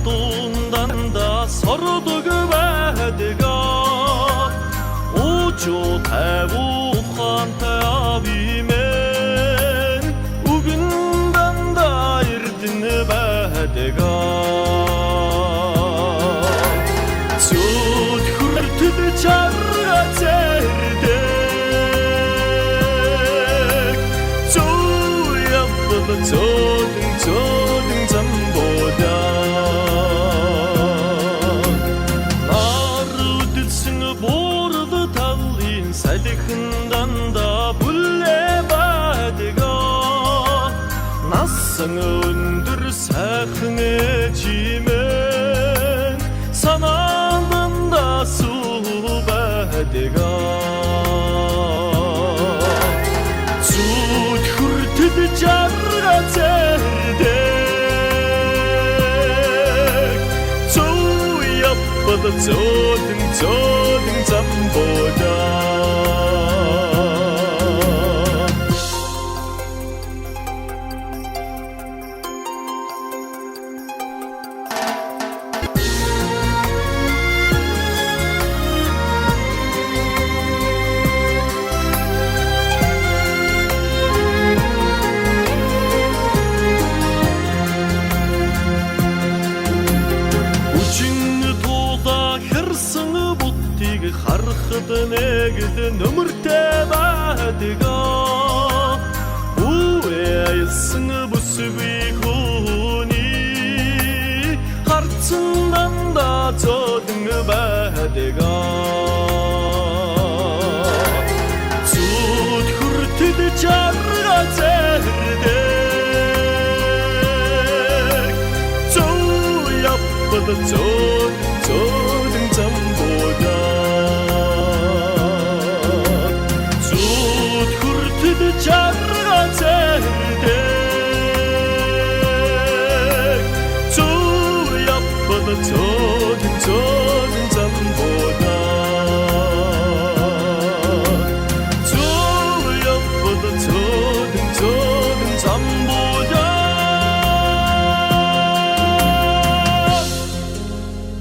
артуундан да сорду күбәдіға Учу тәбу хан тәбімен Угіндан да ирдін бәдіға Чуд хүртіді чарға тәрдік Чу яппыды чудың замбода Нары үділсіні борды талын Сәліхіндан да бүлі бәдіға Насыңы үндір сәхіне жимен Санандын да су бәдіға Чуд хүртіді жарға тәрдік Чу яппыды чудың замбода Хархыдын эгідін өмірте бәдіға Уэйсіңі бүсігі хуни Қарцыңдан да чодың бәдіға Чуд хүртіді жарға тәрдік Чу яппыды чодың замбода